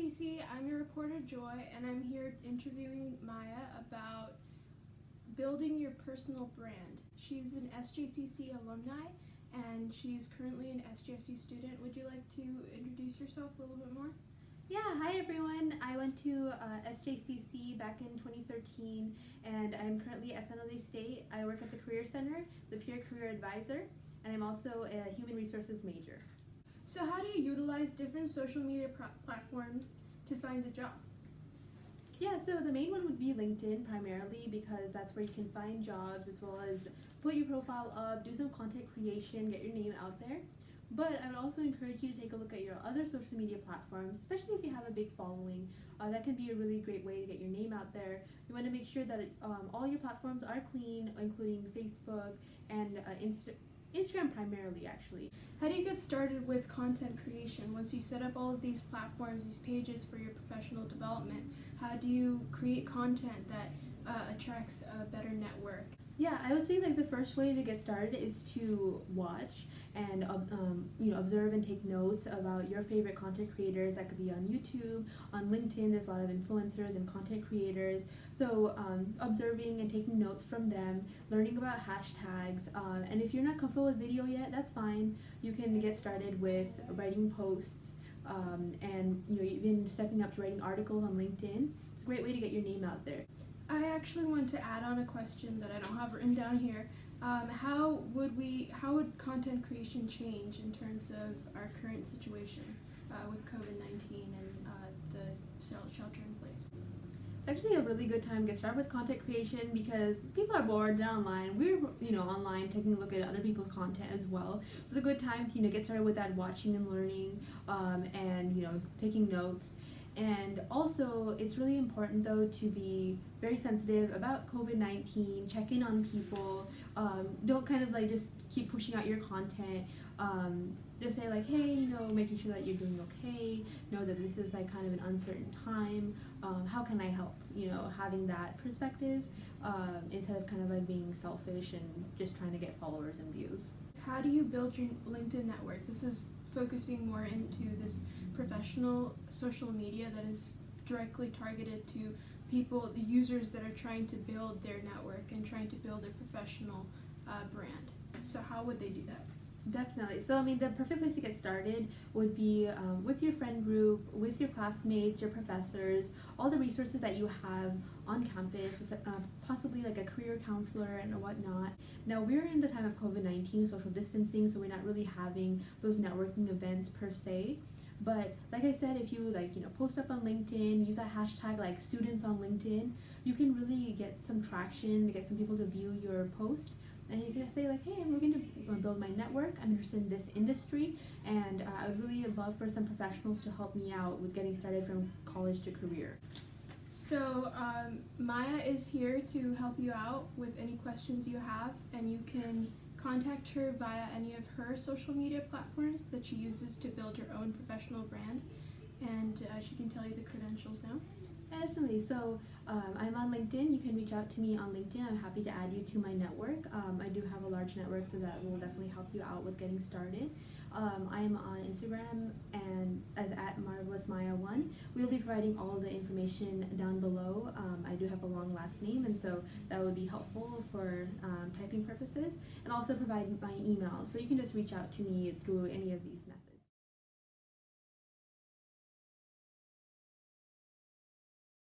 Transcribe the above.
Stacy, I'm your reporter Joy, and I'm here interviewing Maya about building your personal brand. She's an SJCC alumni, and she's currently an SJSU student. Would you like to introduce yourself a little bit more? Yeah, hi everyone. I went to SJCC back in 2013 and I'm currently at San Jose State. I work at the Career Center, the peer career advisor, and I'm also a human resources major. So how do you utilize different social media platforms to find a job? Yeah, so the main one would be LinkedIn primarily because that's where you can find jobs as well as put your profile up, do some content creation, get your name out there. But I would also encourage you to take a look at your other social media platforms, especially if you have a big following. That can be a really great way to get your name out there. You want to make sure that all your platforms are clean, including Facebook and Instagram primarily, actually. How do you get started with content creation? Once you set up all of these platforms, these pages for your professional development, how do you create content that attracts a better network? Yeah, I would say like the first way to get started is to watch and observe and take notes about your favorite content creators. That could be on YouTube, on LinkedIn. There's a lot of influencers and content creators. So observing and taking notes from them, learning about hashtags, and if you're not comfortable with video yet, that's fine. You can get started with writing posts and even stepping up to writing articles on LinkedIn. It's a great way to get your name out there. I actually want to add on a question that I don't have written down here. How would content creation change in terms of our current situation with COVID-19 and the shelter in place? It's actually a really good time to get started with content creation because people are bored, they're online. We're online taking a look at other people's content as well. So it's a good time to get started with that watching and learning and taking notes. And also, it's really important though to be very sensitive about COVID-19, check in on people, don't kind of like just keep pushing out your content, just say like, hey, making sure that you're doing okay, know that this is like kind of an uncertain time, how can I help, having that perspective instead of kind of like being selfish and just trying to get followers and views. How do you build your LinkedIn network? This is focusing more into this professional social media that is directly targeted to people, the users that are trying to build their network and trying to build their professional brand. So how would they do that? Definitely. So, the perfect place to get started would be with your friend group, with your classmates, your professors, all the resources that you have on campus, with possibly like a career counselor and whatnot. Now, we're in the time of COVID-19, social distancing, so we're not really having those networking events per se. But like I said, if you post up on LinkedIn, use that hashtag like students on LinkedIn, you can really get some traction to get some people to view your post. And you can say like, hey, I'm looking to build my network. I'm interested in this industry, and I would really love for some professionals to help me out with getting started from college to career. So Maya is here to help you out with any questions you have, and you can contact her via any of her social media platforms that she uses to build her own professional brand, and she can tell you the credentials now. Definitely. So I'm on LinkedIn. You can reach out to me on LinkedIn. I'm happy to add you to my network. I do have a large network, so that will definitely help you out with getting started. I am on Instagram and as at MarvelousMaya1. We'll be providing all the information down below. I do have a long last name, and so that would be helpful for typing purposes. And also provide my email, so you can just reach out to me through any of these methods.